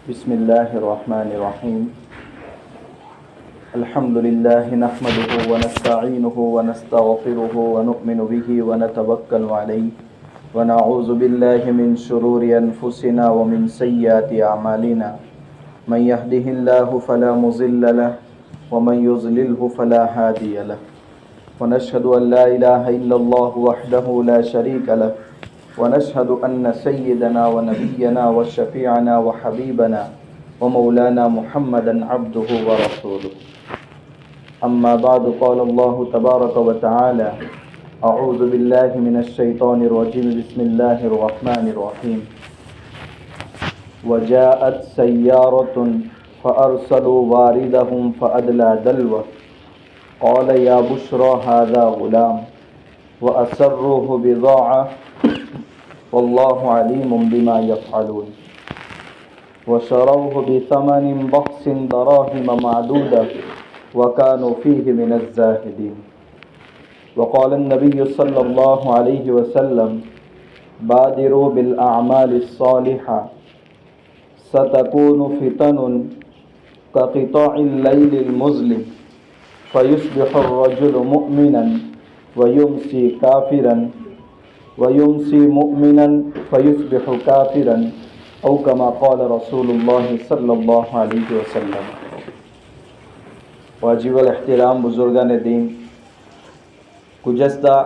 بسم الله الرحمن الرحيم. الحمد لله نحمده ونستعينه ونستغفره ونؤمن به ونتوكل عليه ونعوذ بالله من شرور أنفسنا ومن سيئات أعمالنا. من يهده الله فلا مضل له ومن يضلله فلا هادي له. ونشهد أن لا إله إلا الله وحده لا شريك له ونشهد أن سيدنا ونبينا وشفيعنا وحبيبنا ومولانا محمدا عبده ورسوله. أما بعد قال الله تبارك وتعالى: أعوذ بالله من الشيطان الرجيم. بسم الله الرحمن الرحيم. وجاءت سيارة فأرسلوا واردهم فأدلى دلوه قال يا بشرى هذا غلام وأسروه بضاعة والله عليم بما يفعلون. وشروه بثمن بخس دراهم معدودة وكانوا فيه من الزاهدين. وقال النبي صلى الله عليه وسلم: بادروا بالأعمال الصالحة ستكون فتن كقطاع الليل المظلم فيصبح الرجل مؤمنا ويمسي كافرا ويمسي مؤمنا فيصبح كافرا او كما قال رسول الله صلی اللہ علیہ وسلم. واجب الاحترام بزرگان دین، گزشتہ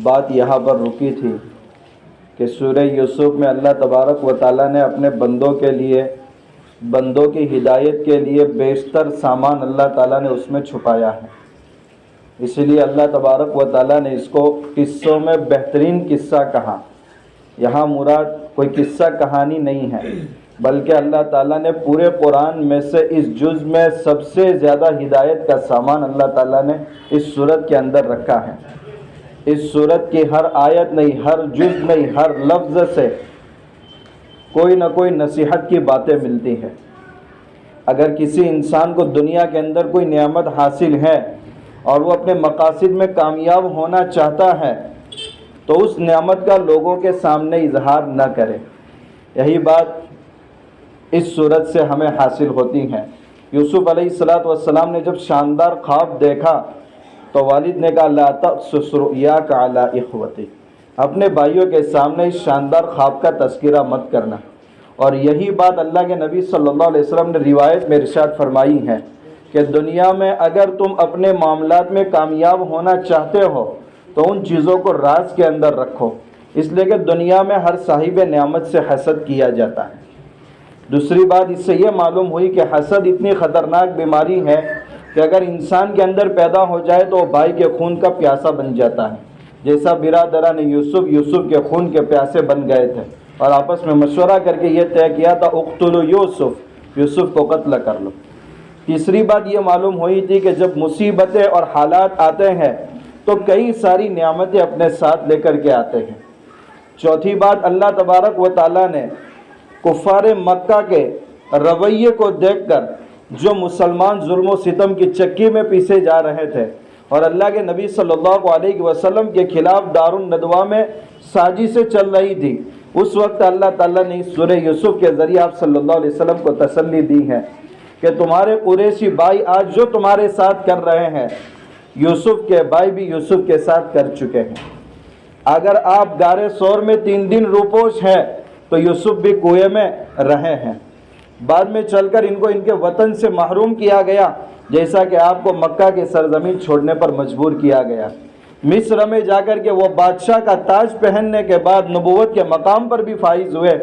بات یہاں پر رکی تھی کہ سورہ یوسف میں اللہ تبارک و تعالیٰ نے اپنے بندوں کی ہدایت کے لیے بیشتر سامان اللہ تعالیٰ نے اس میں چھپایا ہے. اسی لیے اللہ تبارک و تعالیٰ نے اس کو قصوں میں بہترین قصہ کہا. یہاں مراد کوئی قصہ کہانی نہیں ہے، بلکہ اللہ تعالیٰ نے پورے قرآن میں سے اس جز میں سب سے زیادہ ہدایت کا سامان اللہ تعالیٰ نے اس صورت کے اندر رکھا ہے. اس صورت کی ہر آیت نہیں، ہر جز نہیں، ہر لفظ سے کوئی نہ کوئی نصیحت کی باتیں ملتی ہیں. اگر کسی انسان کو دنیا کے اندر کوئی نعمت حاصل ہے اور وہ اپنے مقاصد میں کامیاب ہونا چاہتا ہے تو اس نعمت کا لوگوں کے سامنے اظہار نہ کرے. یہی بات اس صورت سے ہمیں حاصل ہوتی ہے. یوسف علیہ السلام نے جب شاندار خواب دیکھا تو والد نے کہا: لا تقصص رؤیاک علی اخوتک، اپنے بھائیوں کے سامنے اس شاندار خواب کا تذکرہ مت کرنا. اور یہی بات اللہ کے نبی صلی اللہ علیہ وسلم نے روایت میں ارشاد فرمائی ہے کہ دنیا میں اگر تم اپنے معاملات میں کامیاب ہونا چاہتے ہو تو ان چیزوں کو راز کے اندر رکھو، اس لیے کہ دنیا میں ہر صاحب نعمت سے حسد کیا جاتا ہے. دوسری بات اس سے یہ معلوم ہوئی کہ حسد اتنی خطرناک بیماری ہے کہ اگر انسان کے اندر پیدا ہو جائے تو وہ بھائی کے خون کا پیاسا بن جاتا ہے. جیسا برادران یوسف کے خون کے پیاسے بن گئے تھے اور آپس میں مشورہ کر کے یہ طے کیا تھا: اقتلوا یوسف کو قتل کر لو. تیسری بات یہ معلوم ہوئی تھی کہ جب مصیبتیں اور حالات آتے ہیں تو کئی ساری نعمتیں اپنے ساتھ لے کر کے آتے ہیں. چوتھی بات، اللہ تبارک و تعالیٰ نے کفار مکہ کے رویے کو دیکھ کر جو مسلمان ظلم و ستم کی چکی میں پیسے جا رہے تھے اور اللہ کے نبی صلی اللہ علیہ وسلم کے خلاف دارالندوا میں سازشیں چل رہی تھی، اس وقت اللہ تعالیٰ نے اس سورہ یوسف کے ذریعے آپ صلی اللہ علیہ وسلم کو تسلی دی ہے کہ تمہارے قریشی بھائی آج جو تمہارے ساتھ کر رہے ہیں یوسف کے بھائی بھی یوسف کے ساتھ کر چکے ہیں. اگر آپ غارِ ثور میں 3 دن روپوش ہیں تو یوسف بھی کنویں میں رہے ہیں. بعد میں چل کر ان کو ان کے وطن سے محروم کیا گیا، جیسا کہ آپ کو مکہ کے سرزمین چھوڑنے پر مجبور کیا گیا. مصر میں جا کر کے وہ بادشاہ کا تاج پہننے کے بعد نبوت کے مقام پر بھی فائز ہوئے.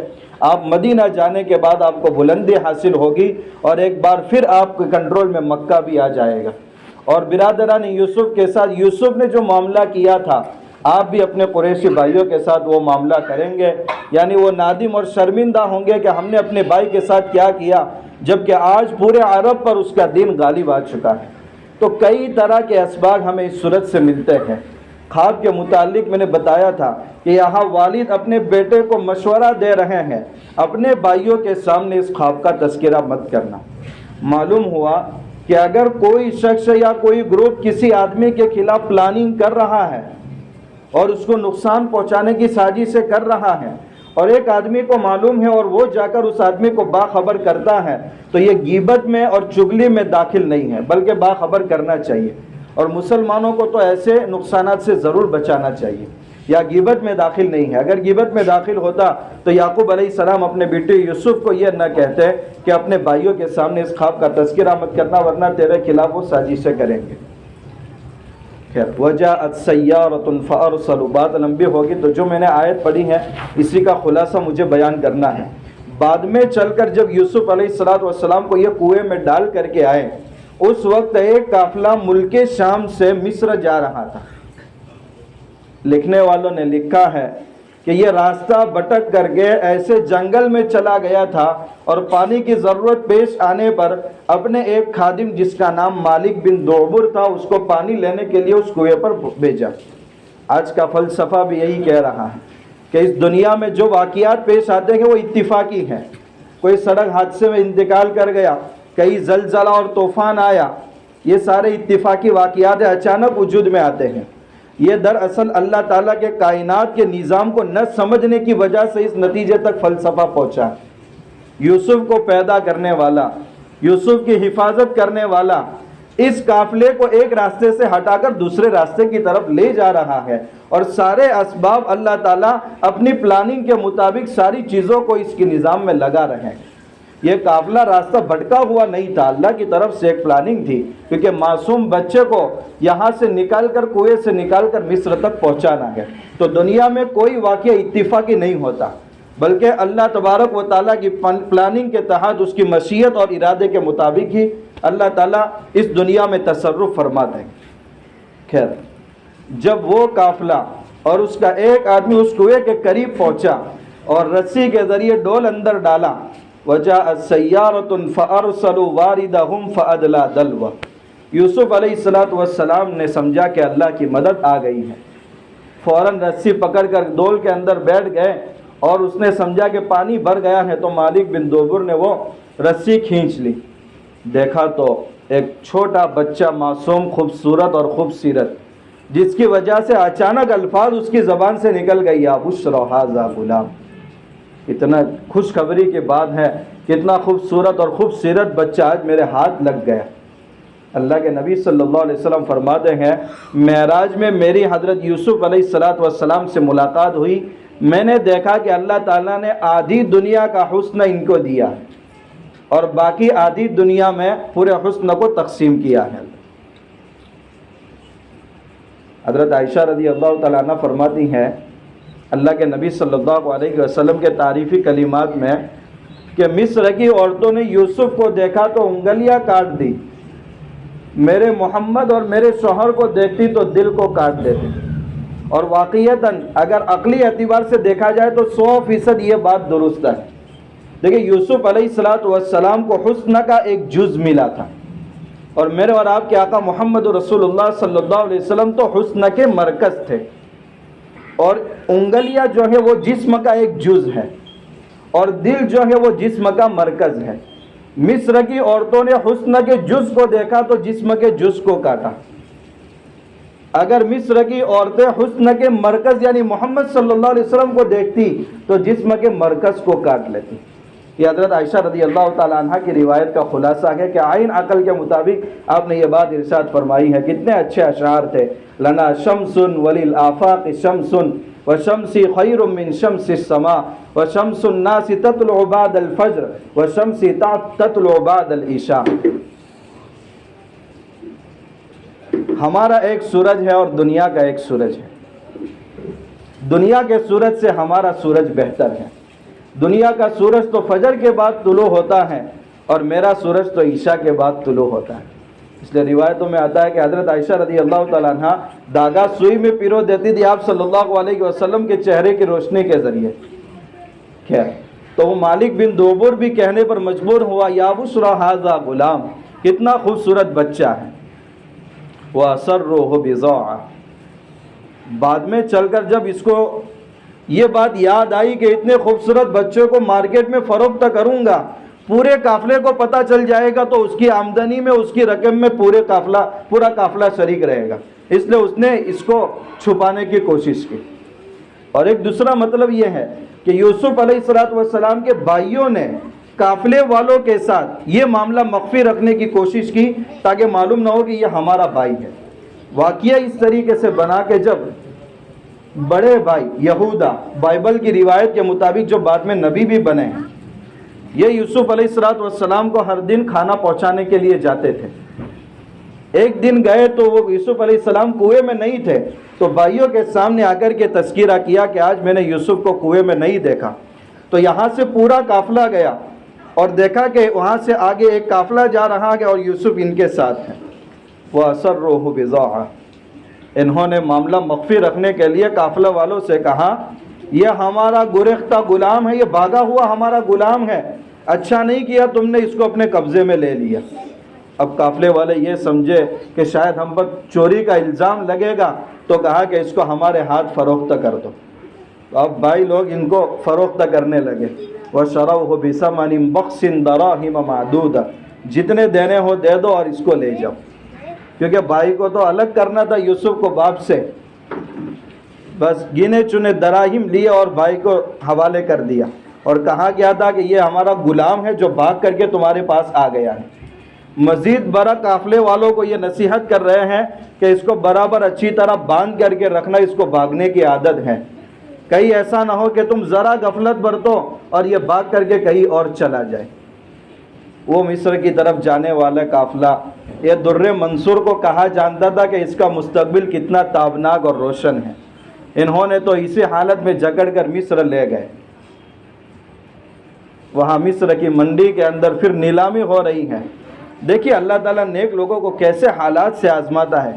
آپ مدینہ جانے کے بعد آپ کو بلندی حاصل ہوگی اور ایک بار پھر آپ کے کنٹرول میں مکہ بھی آ جائے گا. اور برادران یوسف کے ساتھ یوسف نے جو معاملہ کیا تھا آپ بھی اپنے قریشی بھائیوں کے ساتھ وہ معاملہ کریں گے، یعنی وہ نادم اور شرمندہ ہوں گے کہ ہم نے اپنے بھائی کے ساتھ کیا کیا، جبکہ آج پورے عرب پر اس کا دین غالب آ چکا ہے. تو کئی طرح کے اسباق ہمیں اس صورت سے ملتے ہیں. خواب کے متعلق میں نے بتایا تھا کہ یہاں والد اپنے بیٹے کو مشورہ دے رہے ہیں اپنے بھائیوں کے سامنے اس خواب کا تذکرہ مت کرنا. معلوم ہوا کہ اگر کوئی شخص یا کوئی گروپ کسی آدمی کے خلاف پلاننگ کر رہا ہے اور اس کو نقصان پہنچانے کی سازش سے کر رہا ہے اور ایک آدمی کو معلوم ہے اور وہ جا کر اس آدمی کو باخبر کرتا ہے تو یہ غیبت میں اور چغلی میں داخل نہیں ہے، بلکہ باخبر کرنا چاہیے، اور مسلمانوں کو تو ایسے نقصانات سے ضرور بچانا چاہیے، یا غیبت میں داخل نہیں ہے۔ اگر غیبت میں داخل ہوتا تو یعقوب علیہ السلام اپنے بیٹے یوسف کو یہ نہ کہتے کہ اپنے بھائیوں کے سامنے اس خواب کا تذکرہ مت کرنا ورنہ تیرے خلاف وہ سازشیں کریں گے۔ خیر، وجاءت سیارۃ فارسلوا، بات لمبی ہوگی تو جو میں نے آیت پڑھی ہے اسی کا خلاصہ مجھے بیان کرنا ہے۔ بعد میں چل کر جب یوسف علیہ السلام کو یہ کنویں میں ڈال کر کے آئے، اس وقت ایک قافلہ ملک شام سے مصر جا رہا تھا۔ لکھنے والوں نے لکھا ہے کہ یہ راستہ بھٹک کر کے ایسے جنگل میں چلا گیا تھا، اور پانی کی ضرورت پیش آنے پر اپنے ایک خادم جس کا نام مالک بن دعبر تھا اس کو پانی لینے کے لیے اس کنویں پر بھیجا۔ آج کا فلسفہ بھی یہی کہہ رہا ہے کہ اس دنیا میں جو واقعات پیش آتے ہیں وہ اتفاقی ہیں۔ کوئی سڑک حادثے میں انتقال کر گیا، کئی زلزلہ اور طوفان آیا، یہ سارے اتفاقی واقعات اچانک وجود میں آتے ہیں۔ یہ دراصل اللہ تعالیٰ کے کائنات کے نظام کو نہ سمجھنے کی وجہ سے اس نتیجے تک فلسفہ پہنچا۔ یوسف کو پیدا کرنے والا، یوسف کی حفاظت کرنے والا اس قافلے کو ایک راستے سے ہٹا کر دوسرے راستے کی طرف لے جا رہا ہے، اور سارے اسباب اللہ تعالیٰ اپنی پلاننگ کے مطابق ساری چیزوں کو اس کے نظام میں لگا رہے ہیں۔ یہ قافلہ راستہ بھٹکا ہوا نہیں تھا، اللہ کی طرف سے ایک پلاننگ تھی، کیونکہ معصوم بچے کو یہاں سے نکال کر کنویں سے نکال کر مصر تک پہنچانا ہے۔ تو دنیا میں کوئی واقعہ اتفاقی نہیں ہوتا، بلکہ اللہ تبارک و تعالیٰ کی پلاننگ کے تحت اس کی مشیت اور ارادے کے مطابق ہی اللہ تعالیٰ اس دنیا میں تصرف فرماتے ہیں۔ خیر، جب وہ قافلہ اور اس کا ایک آدمی اس کنویں کے قریب پہنچا اور رسی کے ذریعے ڈول اندر ڈالا، وجاءت سیارۃ فارسلوا واردہم فادلی دلوہ، یوسف علیہ السلام نے سمجھا کہ اللہ کی مدد آ گئی ہے، فوراً رسی پکڑ کر ڈول کے اندر بیٹھ گئے، اور اس نے سمجھا کہ پانی بھر گیا ہے تو مالک بن دعبر نے وہ رسی کھینچ لی۔ دیکھا تو ایک چھوٹا بچہ معصوم، خوبصورت اور خوبصیرت، جس کی وجہ سے اچانک الفاظ اس کی زبان سے نکل گئی، یا بشری ھذا غلام۔ اتنا خوشخبری کے بعد ہے، کتنا خوبصورت اور خوبصورت بچہ آج میرے ہاتھ لگ گیا۔ اللہ کے نبی صلی اللہ علیہ وسلم فرماتے ہیں، معراج میں میری حضرت یوسف علیہ السلام سے ملاقات ہوئی، میں نے دیکھا کہ اللہ تعالیٰ نے آدھی دنیا کا حسن ان کو دیا ہے، اور باقی آدھی دنیا میں پورے حسن کو تقسیم کیا ہے۔ حضرت عائشہ رضی اللہ تعالیٰ عنہ فرماتی ہیں، اللہ کے نبی صلی اللہ علیہ وسلم کے تعریفی کلمات میں، کہ مصر کی عورتوں نے یوسف کو دیکھا تو انگلیاں کاٹ دی، میرے محمد اور میرے شوہر کو دیکھتی تو دل کو کاٹ دیتے۔ اور واقعتاً اگر عقلی اعتبار سے دیکھا جائے تو 100% یہ بات درست ہے۔ دیکھیں، یوسف علیہ السلام کو حسن کا ایک جز ملا تھا، اور میرے اور آپ کے آقا محمد رسول اللہ صلی اللہ علیہ وسلم تو حسن کے مرکز تھے، اور انگلیاں جو ہے وہ جسم کا ایک جز ہے، اور دل جو ہے وہ جسم کا مرکز ہے۔ مصر کی عورتوں نے حسن کے جز کو دیکھا تو جسم کے جز کو کاٹا۔ اگر مصر کی عورتیں حسن کے مرکز یعنی محمد صلی اللہ علیہ وسلم کو دیکھتی تو جسم کے مرکز کو کاٹ لیتی۔ یہ حضرت عائشہ رضی اللہ تعالیٰ عنہ کی روایت کا خلاصہ ہے کہ عین عقل کے مطابق آپ نے یہ بات ارشاد فرمائی ہے۔ کتنے اچھے اشعار تھے، لنا شمس وللآفاق شمس وشمسی خیر من شمس السماء وشمس الناس تطلع بعد الفجر وشمسی تطلع بعد العشاء۔ ہمارا ایک سورج ہے اور دنیا کا ایک سورج ہے، دنیا کے سورج سے ہمارا سورج بہتر ہے۔ دنیا کا سورج تو فجر کے بعد طلوع ہوتا ہے، اور میرا سورج تو عشاء کے بعد طلوع ہوتا ہے۔ اس لیے روایتوں میں آتا ہے کہ حضرت عائشہ رضی اللہ تعالیٰ عنہ داغا سوئی میں پیرو دیتی تھی آپ صلی اللہ علیہ وسلم کے چہرے کی روشنی کے ذریعے۔ خیر، تو وہ مالک بن دعبر بھی کہنے پر مجبور ہوا، یا بشری ھذا غلام، کتنا خوبصورت بچہ ہے۔ وَأَسَرُّوهُ بِضَاعَةٍ، بعد میں چل کر جب اس کو یہ بات یاد آئی کہ اتنے خوبصورت بچوں کو مارکیٹ میں فروخت کروں گا، پورے قافلے کو پتہ چل جائے گا تو اس کی آمدنی میں، اس کی رقم میں پورا قافلہ شریک رہے گا، اس لیے اس نے اس کو چھپانے کی کوشش کی۔ اور ایک دوسرا مطلب یہ ہے کہ یوسف علیہ السلام کے بھائیوں نے قافلے والوں کے ساتھ یہ معاملہ مخفی رکھنے کی کوشش کی تاکہ معلوم نہ ہو کہ یہ ہمارا بھائی ہے۔ واقعہ اس طریقے سے بنا کہ جب بڑے بھائی یہودا بائبل کی روایت کے مطابق جو بعد میں نبی بھی بنے ہیں، یہ یوسف علیہ السلام کو ہر دن کھانا پہنچانے کے لیے جاتے تھے۔ ایک دن گئے تو وہ یوسف علیہ السلام کنویں میں نہیں تھے، تو بھائیوں کے سامنے آ کر کے تذکرہ کیا کہ آج میں نے یوسف کو کنویں میں نہیں دیکھا۔ تو یہاں سے پورا قافلہ گیا اور دیکھا کہ وہاں سے آگے ایک قافلہ جا رہا ہے اور یوسف ان کے ساتھ ہیں۔ وَأَسَرُّوهُ بِضَاعَةً، انہوں نے معاملہ مخفی رکھنے کے لیے قافلہ والوں سے کہا یہ ہمارا گریختہ غلام ہے، یہ بھاگا ہوا ہمارا غلام ہے، اچھا نہیں کیا تم نے اس کو اپنے قبضے میں لے لیا۔ اب قافلے والے یہ سمجھے کہ شاید ہم پر چوری کا الزام لگے گا، تو کہا کہ اس کو ہمارے ہاتھ فروخت کر دو۔ تو اب بھائی لوگ ان کو فروخت کرنے لگے۔ وَشَرَوْهُ بِثَمَنٍ بَخْسٍ دَرَاهِمَ مَعْدُودَةٍ، جتنے دینے ہو دے دو اور اس کو لے جاؤ، کیونکہ بھائی کو تو الگ کرنا تھا یوسف کو باپ سے۔ بس گنے چنے دراہم لیے اور بھائی کو حوالے کر دیا، اور کہا گیا تھا کہ یہ ہمارا غلام ہے جو بھاگ کر کے تمہارے پاس آ گیا ہے۔ مزید برا قافلے والوں کو یہ نصیحت کر رہے ہیں کہ اس کو برابر اچھی طرح باندھ کر کے رکھنا، اس کو بھاگنے کی عادت ہے، کہیں ایسا نہ ہو کہ تم ذرا غفلت برتو اور یہ بھاگ کر کے کہیں اور چلا جائے۔ وہ مصر کی طرف جانے والا قافلہ یہ در منصور کو کہا جانتا تھا کہ اس کا مستقبل کتنا تابناک اور روشن ہے۔ انہوں نے تو اسی حالت میں جکڑ کر مصر لے گئے۔ وہاں مصر کی منڈی کے اندر پھر نیلامی ہو رہی ہے۔ دیکھیے اللہ تعالیٰ نیک لوگوں کو کیسے حالات سے آزماتا ہے۔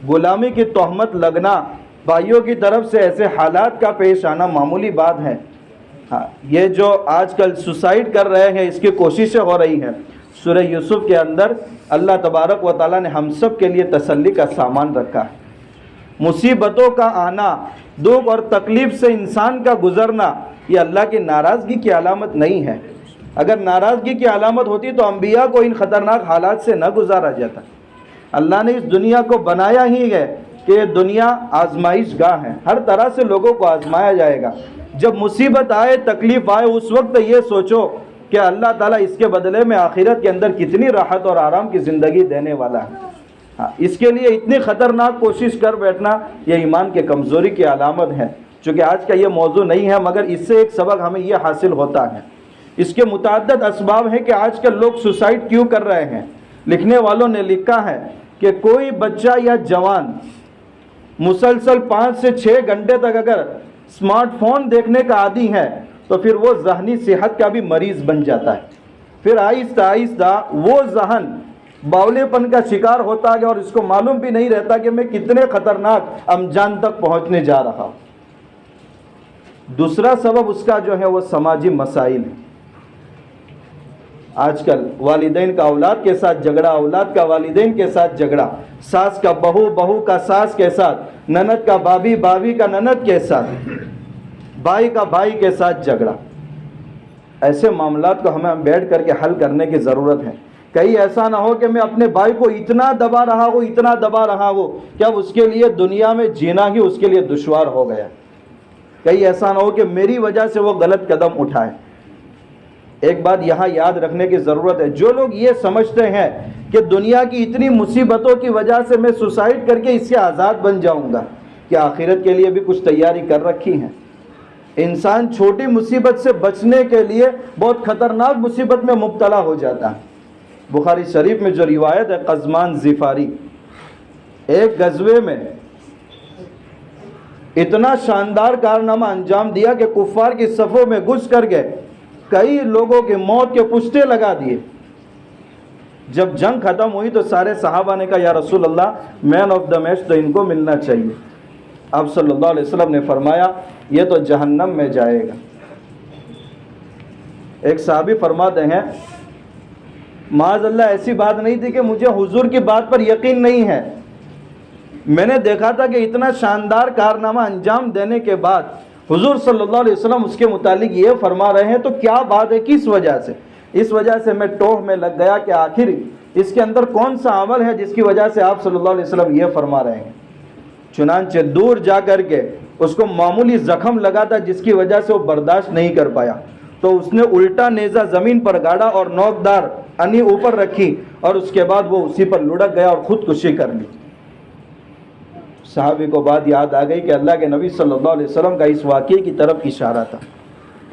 غلامی کی تہمت لگنا، بھائیوں کی طرف سے ایسے حالات کا پیش آنا معمولی بات ہے۔ یہ جو آج کل سوسائڈ کر رہے ہیں اس کی کوششیں ہو رہی ہیں، سورہ یوسف کے اندر اللہ تبارک و تعالیٰ نے ہم سب کے لیے تسلی کا سامان رکھا ہے۔ مصیبتوں کا آنا، دکھ اور تکلیف سے انسان کا گزرنا، یہ اللہ کی ناراضگی کی علامت نہیں ہے۔ اگر ناراضگی کی علامت ہوتی تو انبیاء کو ان خطرناک حالات سے نہ گزارا جاتا۔ اللہ نے اس دنیا کو بنایا ہی ہے کہ یہ دنیا آزمائش گاہ ہے، ہر طرح سے لوگوں کو آزمایا جائے گا۔ جب مصیبت آئے، تکلیف آئے، اس وقت یہ سوچو کہ اللہ تعالیٰ اس کے بدلے میں آخرت کے اندر کتنی راحت اور آرام کی زندگی دینے والا ہے۔ اس کے لیے اتنی خطرناک کوشش کر بیٹھنا یہ ایمان کے کمزوری کی علامت ہے۔ چونکہ آج کا یہ موضوع نہیں ہے، مگر اس سے ایک سبق ہمیں یہ حاصل ہوتا ہے۔ اس کے متعدد اسباب ہیں کہ آج کل لوگ سوسائڈ کیوں کر رہے ہیں۔ لکھنے والوں نے لکھا ہے کہ کوئی بچہ یا جوان مسلسل 5 سے 6 گھنٹے تک اگر اسمارٹ فون دیکھنے کا عادی ہے تو پھر وہ ذہنی صحت کا بھی مریض بن جاتا ہے۔ پھر آہستہ آہستہ وہ ذہن باولے پن کا شکار ہوتا ہے اور اس کو معلوم بھی نہیں رہتا کہ میں کتنے خطرناک انجام تک پہنچنے جا رہا ہوں۔ دوسرا سبب اس کا جو ہے وہ سماجی مسائل ہے۔ آج کل والدین کا اولاد کے ساتھ جھگڑا، اولاد کا والدین کے ساتھ جھگڑا، ساس کا بہو، بہو کا ساس کے ساتھ، نند کا بھابھی، بھابھی کا نند کے ساتھ، بھائی کا بھائی کے ساتھ جھگڑا۔ ایسے معاملات کو ہمیں بیٹھ کر کے حل کرنے کی ضرورت ہے۔ کہیں ایسا نہ ہو کہ میں اپنے بھائی کو اتنا دبا رہا ہوں، اتنا دبا رہا ہوں کہ اب اس کے لیے دنیا میں جینا ہی اس کے لیے دشوار ہو گیا۔ کہیں ایسا نہ ہو کہ میری وجہ سے وہ غلط قدم اٹھائے۔ ایک بات یہاں یاد رکھنے کی ضرورت ہے، جو لوگ یہ سمجھتے ہیں کہ دنیا کی اتنی مصیبتوں کی وجہ سے میں سوسائڈ کر کے اس سے آزاد بن جاؤں گا، کہ آخرت کے لیے بھی کچھ تیاری کر رکھی ہے۔ انسان چھوٹی مصیبت سے بچنے کے لیے بہت خطرناک مصیبت میں مبتلا ہو جاتا ہے۔ بخاری شریف میں جو روایت ہے، قزمان ظفاری ایک غزوے میں اتنا شاندار کارنامہ انجام دیا کہ کفار کی صفوں میں گھس کر گئے، کئی لوگوں کی موت کے پشتے لگا دیے۔ جب جنگ ختم ہوئی تو سارے صحابہ نے کہا یا رسول اللہ، مین آف دا میچ تو ان کو ملنا چاہیے۔ آپ صلی اللہ علیہ وسلم نے فرمایا یہ تو جہنم میں جائے گا۔ ایک صحابی فرماتے ہیں معاذ اللہ ایسی بات نہیں تھی کہ مجھے حضور کی بات پر یقین نہیں ہے، میں نے دیکھا تھا کہ اتنا شاندار کارنامہ انجام دینے کے بعد حضور صلی اللہ علیہ وسلم اس کے متعلق یہ فرما رہے ہیں، تو کیا بات ہے، کس وجہ سے؟ اس وجہ سے میں ٹوہ میں لگ گیا کہ آخر اس کے اندر کون سا عمل ہے جس کی وجہ سے آپ صلی اللہ علیہ وسلم یہ فرما رہے ہیں۔ چنانچہ دور جا کر کے اس کو معمولی زخم لگا تھا جس کی وجہ سے وہ برداشت نہیں کر پایا، تو اس نے الٹا نیزہ زمین پر گاڑا اور نوکدار انی اوپر رکھی اور اس کے بعد وہ اسی پر لڑک گیا اور خودکشی کر لی۔ صحابی کو بات یاد آ گئی کہ اللہ کے نبی صلی اللہ علیہ وسلم کا اس واقعے کی طرف اشارہ تھا۔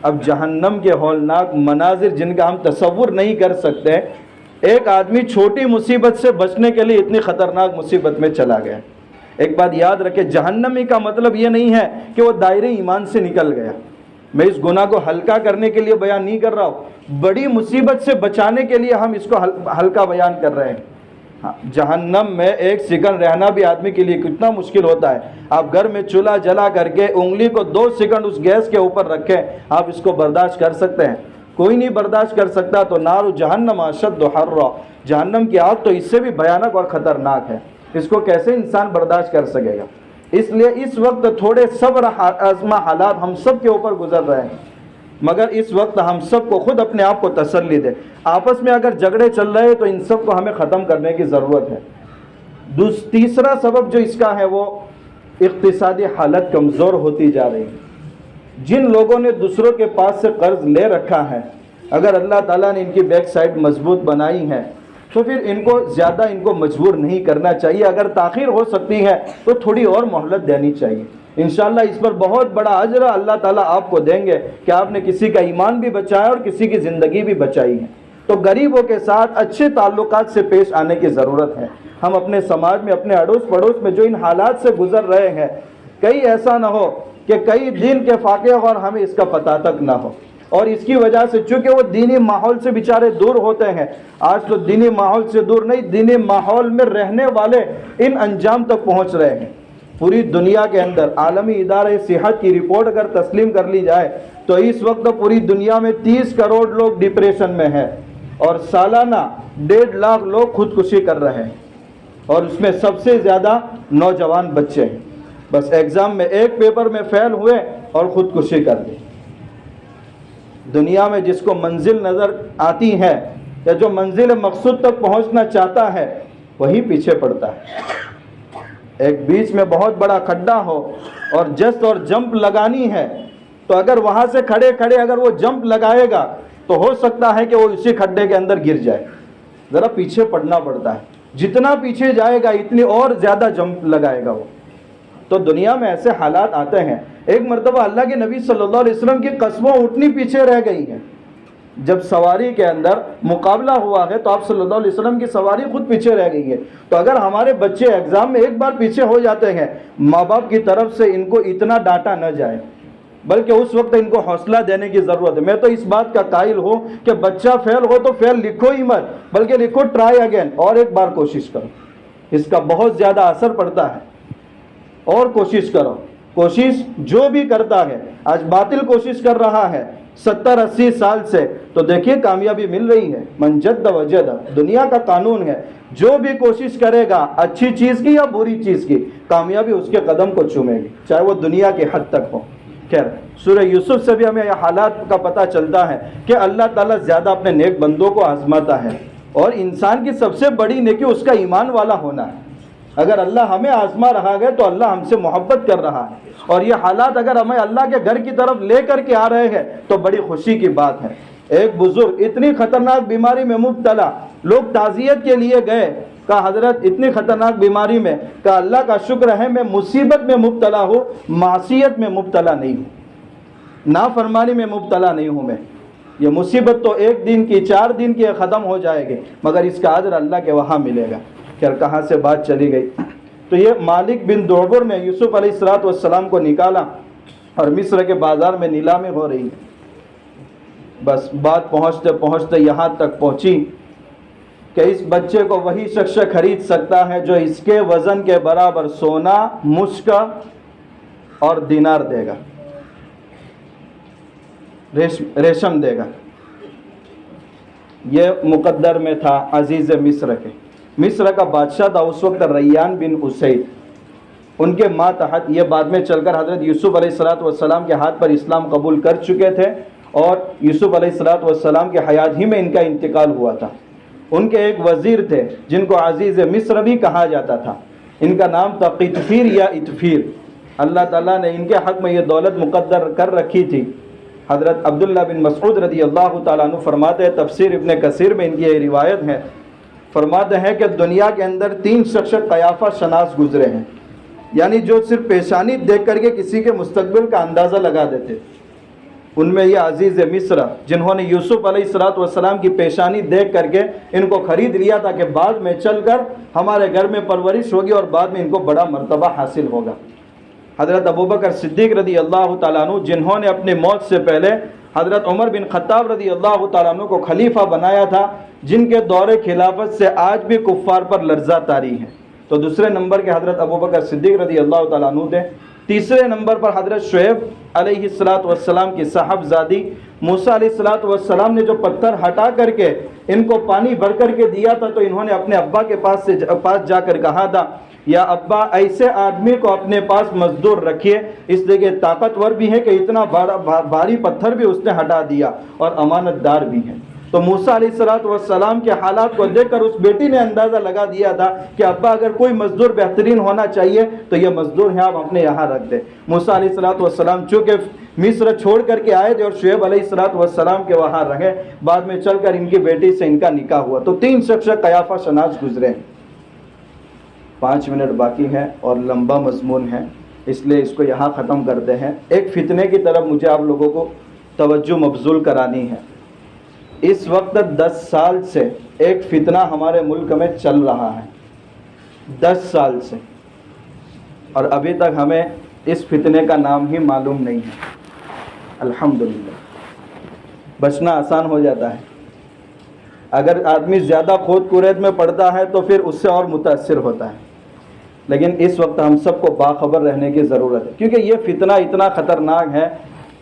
اب جہنم کے ہولناک مناظر جن کا ہم تصور نہیں کر سکتے، ایک آدمی چھوٹی مصیبت سے بچنے کے لیے اتنی خطرناک مصیبت میں چلا گیا۔ ایک بات یاد رکھے، جہنمی کا مطلب یہ نہیں ہے کہ وہ دائرے ایمان سے نکل گیا۔ میں اس گناہ کو ہلکا کرنے کے لیے بیان نہیں کر رہا ہوں، بڑی مصیبت سے بچانے کے لیے ہم اس کو ہلکا بیان کر رہے ہیں۔ ہاں، جہنم میں ایک سیکنڈ رہنا بھی آدمی کے لیے کتنا مشکل ہوتا ہے۔ آپ گھر میں چولہا جلا کر کے انگلی کو 2 سیکنڈ اس گیس کے اوپر رکھیں، آپ اس کو برداشت کر سکتے ہیں؟ کوئی نہیں برداشت کر سکتا۔ تو نار جہنم اشد حرا، جہنم کی آگ تو اس سے بھی بھیانک اور خطرناک ہے، اس کو کیسے انسان برداشت کر سکے گا؟ اس لیے اس وقت تھوڑے صبر آزما حالات ہم سب کے اوپر گزر رہے ہیں، مگر اس وقت ہم سب کو خود اپنے آپ کو تسلی دے۔ آپس میں اگر جھگڑے چل رہے ہیں تو ان سب کو ہمیں ختم کرنے کی ضرورت ہے۔ تیسرا سبب جو اس کا ہے وہ اقتصادی حالت کمزور ہوتی جا رہی ہے۔ جن لوگوں نے دوسروں کے پاس سے قرض لے رکھا ہے، اگر اللہ تعالیٰ نے ان کی بیک سائڈ مضبوط بنائی ہے تو پھر ان کو زیادہ مجبور نہیں کرنا چاہیے۔ اگر تاخیر ہو سکتی ہے تو تھوڑی اور مہلت دینی چاہیے۔ انشاءاللہ اس پر بہت بڑا اجر اللہ تعالیٰ آپ کو دیں گے کہ آپ نے کسی کا ایمان بھی بچایا اور کسی کی زندگی بھی بچائی ہے۔ تو غریبوں کے ساتھ اچھے تعلقات سے پیش آنے کی ضرورت ہے۔ ہم اپنے سماج میں، اپنے اڑوس پڑوس میں جو ان حالات سے گزر رہے ہیں، کہیں ایسا نہ ہو کہ کئی دن کے فاقے اور ہمیں اس کا پتہ تک نہ ہو، اور اس کی وجہ سے چونکہ وہ دینی ماحول سے بیچارے دور ہوتے ہیں۔ آج تو دینی ماحول سے دور نہیں، دینی ماحول میں رہنے والے ان انجام تک پہنچ رہے ہیں۔ پوری دنیا کے اندر عالمی ادارہ صحت کی رپورٹ اگر تسلیم کر لی جائے تو اس وقت پوری دنیا میں 30 کروڑ لوگ ڈپریشن میں ہیں، اور سالانہ 1.5 لاکھ لوگ خودکشی کر رہے ہیں، اور اس میں سب سے زیادہ نوجوان بچے ہیں۔ بس ایگزام میں ایک پیپر میں فیل ہوئے اور خودکشی کر لی۔ دنیا میں جس کو منزل نظر آتی ہے یا جو منزل مقصود تک پہنچنا چاہتا ہے وہی پیچھے پڑتا ہے۔ ایک بیچ میں بہت بڑا کھڈا ہو اور جسٹ اور جمپ لگانی ہے، تو اگر وہاں سے کھڑے کھڑے اگر وہ جمپ لگائے گا تو ہو سکتا ہے کہ وہ اسی کھڈے کے اندر گر جائے۔ ذرا پیچھے پڑنا پڑتا ہے، جتنا پیچھے جائے گا اتنی اور زیادہ جمپ لگائے گا وہ۔ تو دنیا میں ایسے حالات آتے ہیں۔ ایک مرتبہ اللہ کے نبی صلی اللہ علیہ وسلم کی قدموں اتنی پیچھے رہ گئی ہیں، جب سواری کے اندر مقابلہ ہوا ہے تو آپ صلی اللہ علیہ وسلم کی سواری خود پیچھے رہ گئی ہے۔ تو اگر ہمارے بچے ایگزام میں ایک بار پیچھے ہو جاتے ہیں، ماں باپ کی طرف سے ان کو اتنا ڈانٹا نہ جائے، بلکہ اس وقت ان کو حوصلہ دینے کی ضرورت ہے۔ میں تو اس بات کا قائل ہوں کہ بچہ فیل ہو تو فیل لکھو ہی مت، بلکہ لکھو ٹرائی اگین، اور ایک بار کوشش کرو، اس کا بہت زیادہ اثر پڑتا ہے۔ اور کوشش کرو، کوشش جو بھی کرتا ہے، آج باطل کوشش کر رہا ہے 70-80 سال سے، تو دیکھیے کامیابی مل رہی ہے۔ من جد وجد، دنیا کا قانون ہے، جو بھی کوشش کرے گا اچھی چیز کی یا بری چیز کی، کامیابی اس کے قدم کو چومے گی، چاہے وہ دنیا کی حد تک ہو۔ خیر، سورہ یوسف سے بھی ہمیں یہ حالات کا پتہ چلتا ہے کہ اللہ تعالیٰ زیادہ اپنے نیک بندوں کو آزماتا ہے، اور انسان کی سب سے بڑی نیکی اس کا ایمان والا ہونا ہے۔ اگر اللہ ہمیں آزما رہا ہے تو اللہ ہم سے محبت کر رہا ہے، اور یہ حالات اگر ہمیں اللہ کے گھر کی طرف لے کر کے آ رہے ہیں تو بڑی خوشی کی بات ہے۔ ایک بزرگ اتنی خطرناک بیماری میں مبتلا، لوگ تعزیت کے لیے گئے، کہا حضرت اتنی خطرناک بیماری میں، کہا اللہ کا شکر ہے میں مصیبت میں مبتلا ہوں، معصیت میں مبتلا نہیں ہوں، نافرمانی میں مبتلا نہیں ہوں میں۔ یہ مصیبت تو 1 دن کی 4 دن کی ختم ہو جائے گی، مگر اس کا اجر اللہ کے وہاں ملے گا۔ خیر، کہاں سے بات چلی گئی؟ تو یہ مالک بن دعبر نے یوسف علیہ السلام کو نکالا اور مصر کے بازار میں نیلامی ہو رہی ہے۔ بس بات پہنچتے پہنچتے یہاں تک پہنچی کہ اس بچے کو وہی شخص خرید سکتا ہے جو اس کے وزن کے برابر سونا، مشک اور دینار دے گا، ریشم دے گا۔ یہ مقدر میں تھا عزیز مصر کے، مصر کا بادشاہ تھا اس وقت ریان بن اسید، ان کے ماتحت۔ یہ بعد میں چل کر حضرت یوسف علیہ السلام کے ہاتھ پر اسلام قبول کر چکے تھے، اور یوسف علیہ السلام کے حیات ہی میں ان کا انتقال ہوا تھا۔ ان کے ایک وزیر تھے جن کو عزیز مصر بھی کہا جاتا تھا، ان کا نام تھا قطفیر یا اطفیر۔ اللہ تعالیٰ نے ان کے حق میں یہ دولت مقدر کر رکھی تھی۔ حضرت عبداللہ بن مسعود رضی اللہ تعالیٰ عنہ فرماتے ہیں، تفسیر ابن کثیر میں ان کی یہ روایت ہے، فرماتے ہیں کہ دنیا کے اندر 3 شخص قیافہ شناس گزرے ہیں، یعنی جو صرف پیشانی دیکھ کر کے کسی کے مستقبل کا اندازہ لگا دیتے۔ ان میں یہ عزیز مصر جنہوں نے یوسف علیہ السلام کی پیشانی دیکھ کر کے ان کو خرید لیا تھا کہ بعد میں چل کر ہمارے گھر میں پرورش ہوگی اور بعد میں ان کو بڑا مرتبہ حاصل ہوگا۔ حضرت ابوبکر صدیق رضی اللہ تعالیٰ عنہ جنہوں نے اپنی موت سے پہلے حضرت عمر بن خطاب رضی اللہ تعالیٰ عنہ کو خلیفہ بنایا تھا، جن کے دور خلافت سے آج بھی کفار پر لرزہ طاری ہے، تو دوسرے نمبر کے حضرت ابوبکر صدیق رضی اللہ تعالیٰ عنہ تھے۔ تیسرے نمبر پر حضرت شعیب علیہ السلام کی صاحبزادی موسیٰ علیہ السلام نے جو پتھر ہٹا کر کے ان کو پانی بھر کر کے دیا تھا، تو انہوں نے اپنے ابا کے پاس جا کر کہا تھا، یا ابا ایسے آدمی کو اپنے پاس مزدور رکھیے، اس لیے کہ طاقتور بھی ہے کہ اتنا بھاری پتھر بھی اس نے ہٹا دیا اور امانت دار بھی ہے۔ تو موسیٰ علیہ السلام کے حالات کو دیکھ کر اس بیٹی نے اندازہ لگا دیا تھا کہ ابا اگر کوئی مزدور بہترین ہونا چاہیے تو یہ مزدور ہیں، آپ اپنے یہاں رکھ دیں۔ موسیٰ علیہ السلام چونکہ مصر چھوڑ کر کے آئے تھے اور شعیب علیہ السلام کے وہاں رہے، بعد میں چل کر ان کی بیٹی سے ان کا نکاح ہوا۔ تو 3 شخص قیافہ شناس گزرے۔ 5 منٹ باقی ہے اور لمبا مضمون ہے، اس لیے اس کو یہاں ختم کرتے ہیں۔ ایک فتنے کی طرف مجھے آپ لوگوں کو توجہ مبذول کرانی ہے۔ اس وقت 10 سال سے ایک فتنہ ہمارے ملک میں چل رہا ہے، 10 سال سے، اور ابھی تک ہمیں اس فتنے کا نام ہی معلوم نہیں ہے۔ الحمدللہ بچنا آسان ہو جاتا ہے، اگر آدمی زیادہ خود کورید میں پڑتا ہے تو پھر اس سے اور متاثر ہوتا ہے، لیکن اس وقت ہم سب کو باخبر رہنے کی ضرورت ہے، کیونکہ یہ فتنہ اتنا خطرناک ہے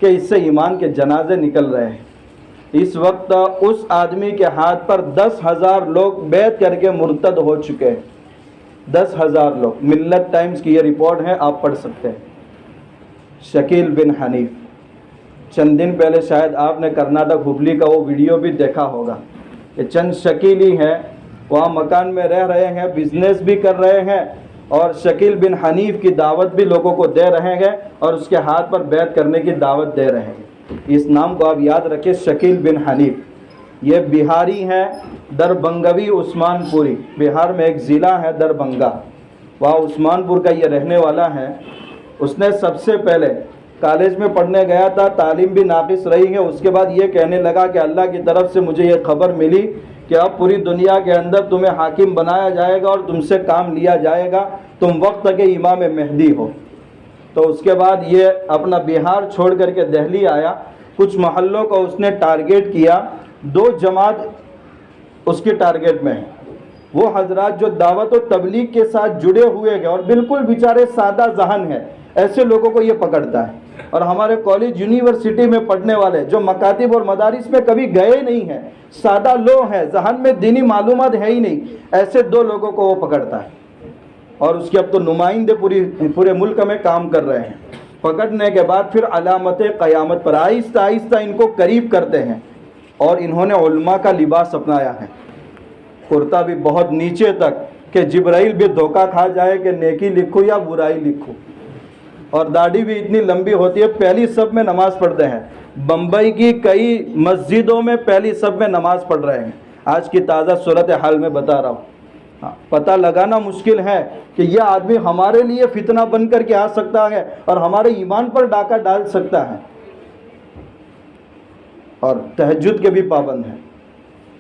کہ اس سے ایمان کے جنازے نکل رہے ہیں۔ اس وقت اس آدمی کے ہاتھ پر 10,000 لوگ بیعت کر کے مرتد ہو چکے ہیں، 10,000 لوگ۔ ملت ٹائمز کی یہ رپورٹ ہے، آپ پڑھ سکتے ہیں۔ شکیل بن حنیف، چند دن پہلے شاید آپ نے کرناٹک ہبلی کا وہ ویڈیو بھی دیکھا ہوگا کہ چند شکیلی ہیں، وہاں مکان میں رہ رہے ہیں، بزنس بھی کر رہے ہیں، اور شکیل بن حنیف کی دعوت بھی لوگوں کو دے رہے ہیں اور اس کے ہاتھ پر بیعت کرنے کی دعوت دے رہے ہیں۔ اس نام کو آپ یاد رکھیں، شکیل بن حنیف۔ یہ بہاری ہیں، دربنگوی عثمان پوری، بہار میں ایک ضلع ہے دربنگا، وہاں عثمان پور کا یہ رہنے والا ہے۔ اس نے سب سے پہلے کالج میں پڑھنے گیا تھا، تعلیم بھی ناقص رہی ہے، اس کے بعد یہ کہنے لگا کہ اللہ کی طرف سے مجھے یہ خبر ملی کہ اب پوری دنیا کے اندر تمہیں حاکم بنایا جائے گا اور تم سے کام لیا جائے گا، تم وقت کے امام مہدی ہو۔ تو اس کے بعد یہ اپنا بہار چھوڑ کر کے دہلی آیا، کچھ محلوں کو اس نے ٹارگیٹ کیا، 2 جماعت اس کی ٹارگیٹ میں ہے۔ وہ حضرات جو دعوت و تبلیغ کے ساتھ جڑے ہوئے ہیں اور بالکل بیچارے سادہ ذہن ہیں، ایسے لوگوں کو یہ پکڑتا ہے۔ اور ہمارے کالج یونیورسٹی میں پڑھنے والے جو مکاتب اور مدارس میں کبھی گئے نہیں ہیں، سادہ لوگ ہیں، ذہن میں دینی معلومات ہے ہی نہیں، ایسے 2 لوگوں کو وہ پکڑتا ہے، اور اس کے اب تو نمائندے پورے ملک میں کام کر رہے ہیں۔ پکڑنے کے بعد پھر علامت قیامت پر آہستہ آہستہ ان کو قریب کرتے ہیں، اور انہوں نے علماء کا لباس اپنایا ہے، کرتا بھی بہت نیچے تک کہ جبرائیل بھی دھوکہ کھا جائے کہ نیکی لکھو یا برائی لکھو، اور داڑھی بھی اتنی لمبی ہوتی ہے۔ پہلی صف میں نماز پڑھتے ہیں، بمبئی کی کئی مسجدوں میں پہلی صف میں نماز پڑھ رہے ہیں۔ آج کی تازہ صورتحال میں بتا رہا ہوں، پتہ لگانا مشکل ہے کہ یہ آدمی ہمارے لیے فتنہ بن کر کے آ سکتا ہے اور ہمارے ایمان پر ڈاکہ ڈال سکتا ہے، اور تہجد کے بھی پابند ہیں۔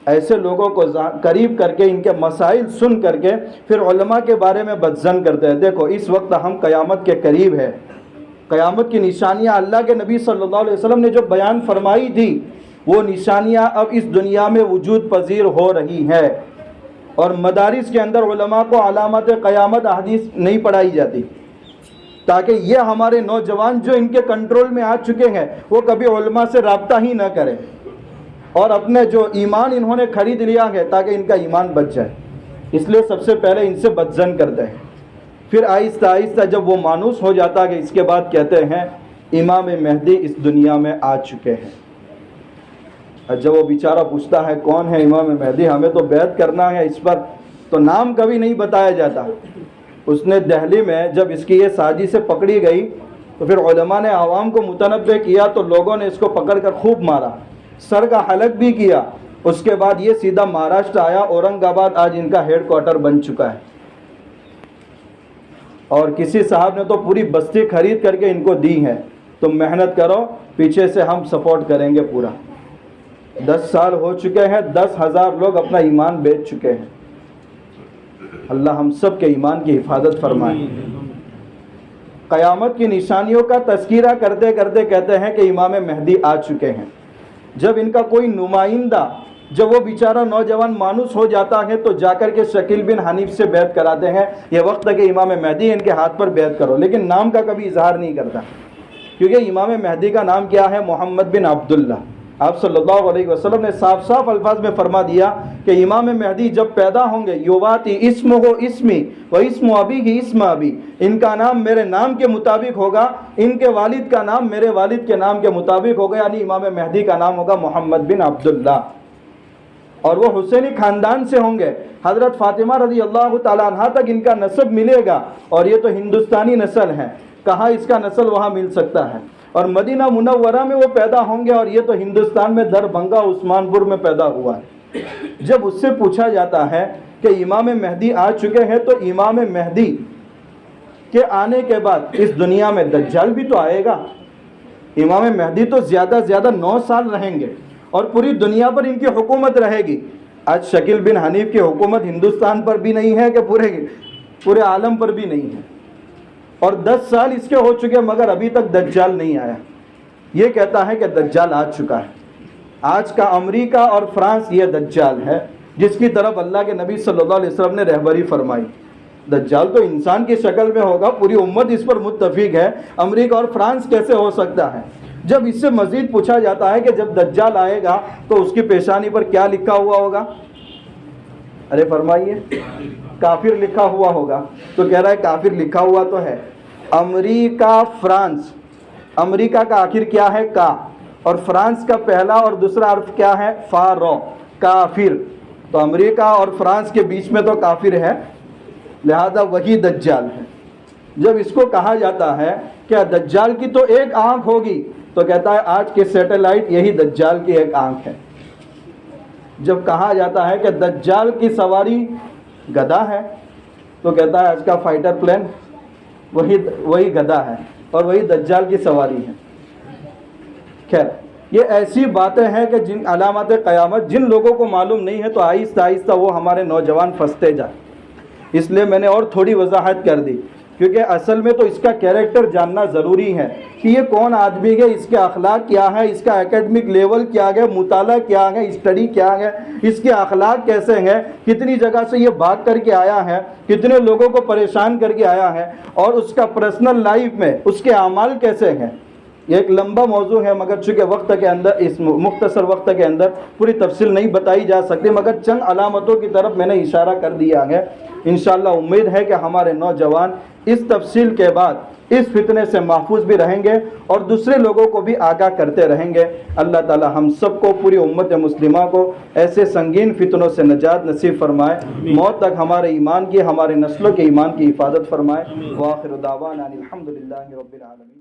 ایسے لوگوں کو قریب کر کے ان کے مسائل سن کر کے پھر علماء کے بارے میں بدظن کرتے ہیں۔ دیکھو اس وقت ہم قیامت کے قریب ہے، قیامت کی نشانیاں اللہ کے نبی صلی اللہ علیہ وسلم نے جو بیان فرمائی تھی، وہ نشانیاں اب اس دنیا میں وجود پذیر ہو رہی ہیں، اور مدارس کے اندر علماء کو علامات قیامت احادیث نہیں پڑھائی جاتی، تاکہ یہ ہمارے نوجوان جو ان کے کنٹرول میں آ چکے ہیں وہ کبھی علماء سے رابطہ ہی نہ کریں، اور اپنے جو ایمان انہوں نے خرید لیا ہے تاکہ ان کا ایمان بچ جائے، اس لیے سب سے پہلے ان سے بدظن کرتے ہیں۔ پھر آہستہ آہستہ جب وہ مانوس ہو جاتا ہے، اس کے بعد کہتے ہیں امام مہدی اس دنیا میں آ چکے ہیں۔ جب وہ بیچارہ پوچھتا ہے کون ہے امام مہدی، ہمیں تو بیعت کرنا ہے اس پر، تو نام کبھی نہیں بتایا جاتا، اس نے دہلی میں جب اس کی یہ سازشیں پکڑی گئی تو پھر علماء نے عوام کو متنبع کیا تو لوگوں نے اس کو پکڑ کر خوب مارا، سر کا حلق بھی کیا۔ اس کے بعد یہ سیدھا مہاراشٹر آیا، اورنگ آباد آج ان کا ہیڈ کوارٹر بن چکا ہے۔ اور کسی صاحب نے تو پوری بستی خرید کر کے ان کو دی ہے۔ تم محنت کرو، پیچھے سے ہم سپورٹ کریں گے پورا۔ 10 سال ہو چکے ہیں، 10,000 لوگ اپنا ایمان بیچ چکے ہیں۔ اللہ ہم سب کے ایمان کی حفاظت فرمائے۔ قیامت کی نشانیوں کا تذکرہ کرتے کرتے کہتے ہیں کہ امام مہدی آ چکے ہیں۔ جب ان کا کوئی نمائندہ، جب وہ بیچارہ نوجوان مانوس ہو جاتا ہے تو جا کر کے شکیل بن حنیف سے بیعت کراتے ہیں، یہ وقت ہے کہ امام مہدی ان کے ہاتھ پر بیعت کرو، لیکن نام کا کبھی اظہار نہیں کرتا، کیونکہ امام مہدی کا نام کیا ہے؟ محمد بن عبداللہ۔ آپ صلی اللہ علیہ وسلم نے صاف صاف الفاظ میں فرما دیا کہ امام مہدی جب پیدا ہوں گے، یواتی اسمہ اسمی و اسم ابیہ اسم ابی، ان کا نام میرے نام کے مطابق ہوگا، ان کے والد کا نام میرے والد کے نام کے مطابق ہوگا، یعنی امام مہدی کا نام ہوگا محمد بن عبداللہ، اور وہ حسینی خاندان سے ہوں گے۔ حضرت فاطمہ رضی اللہ تعالیٰ عنہ تک ان کا نسب ملے گا، اور یہ تو ہندوستانی نسل ہے، کہاں اس کا نسل وہاں مل سکتا ہے؟ اور مدینہ منورہ میں وہ پیدا ہوں گے، اور یہ تو ہندوستان میں دربھنگہ عثمان پور میں پیدا ہوا ہے۔ جب اس سے پوچھا جاتا ہے کہ امام مہدی آ چکے ہیں تو امام مہدی کے آنے کے بعد اس دنیا میں دجال بھی تو آئے گا۔ امام مہدی تو زیادہ سے زیادہ 9 سال رہیں گے اور پوری دنیا پر ان کی حکومت رہے گی۔ آج شکیل بن حنیف کی حکومت ہندوستان پر بھی نہیں ہے کہ پورے عالم پر بھی نہیں ہے، اور 10 سال اس کے ہو چکے مگر ابھی تک دجال نہیں آیا۔ یہ کہتا ہے کہ دجال آ چکا ہے۔ آج کا امریکہ اور فرانس یہ دجال ہے جس کی طرف اللہ کے نبی صلی اللہ علیہ وسلم نے رہبری فرمائی۔ دجال تو انسان کی شکل میں ہوگا، پوری امت اس پر متفق ہے، امریکہ اور فرانس کیسے ہو سکتا ہے؟ جب اس سے مزید پوچھا جاتا ہے کہ جب دجال آئے گا تو اس کی پیشانی پر کیا لکھا ہوا ہوگا؟ ارے فرمائیے، کافر لکھا ہوا ہوگا، تو کہہ رہا ہے کافر لکھا ہوا تو ہے۔ امریکہ فرانس، امریکہ کا آخر کیا ہے؟ کا، اور فرانس کا پہلا اور دوسرا حرف کیا ہے؟ فا رو، کافر۔ تو امریکہ اور فرانس کے بیچ میں تو کافر ہے، لہذا وہی دجال ہے۔ جب اس کو کہا جاتا ہے کہ دجال کی تو ایک آنکھ ہوگی تو کہتا ہے آج کے سیٹلائٹ یہی دجال کی ایک آنکھ ہے۔ جب کہا جاتا ہے کہ دجال کی سواری گدھا ہے تو کہتا ہے آج کا فائٹر پلین وہی گدھا ہے اور وہی دجال کی سواری ہے۔ خیر، یہ ایسی باتیں ہیں کہ جن علامات قیامت جن لوگوں کو معلوم نہیں ہے تو آہستہ آہستہ وہ ہمارے نوجوان پھنستے جائیں۔ اس لیے میں نے اور تھوڑی وضاحت کر دی، کیونکہ اصل میں تو اس کا کیریکٹر جاننا ضروری ہے کہ یہ کون آدمی ہے، اس کے اخلاق کیا ہے، اس کا ایکیڈمک لیول کیا ہے، مطالعہ کیا ہے، اسٹڈی کیا ہے، اس کے اخلاق کیسے ہیں، کتنی جگہ سے یہ بھاگ کر کے آیا ہے، کتنے لوگوں کو پریشان کر کے آیا ہے، اور اس کا پرسنل لائف میں اس کے اعمال کیسے ہیں۔ یہ ایک لمبا موضوع ہے، مگر چونکہ وقت کے اندر، اس مختصر وقت کے اندر پوری تفصیل نہیں بتائی جا سکتی، مگر چند علامتوں کی طرف میں نے اشارہ کر دیا ہے۔ انشاءاللہ امید ہے کہ ہمارے نوجوان اس تفصیل کے بعد اس فتنے سے محفوظ بھی رہیں گے اور دوسرے لوگوں کو بھی آگاہ کرتے رہیں گے۔ اللہ تعالی ہم سب کو، پوری امت مسلمہ کو ایسے سنگین فتنوں سے نجات نصیب فرمائے، موت تک ہمارے ایمان کی، ہمارے نسلوں کے ایمان کی حفاظت فرمائے۔ وآخر دعوانا الحمدللہ رب العالمین۔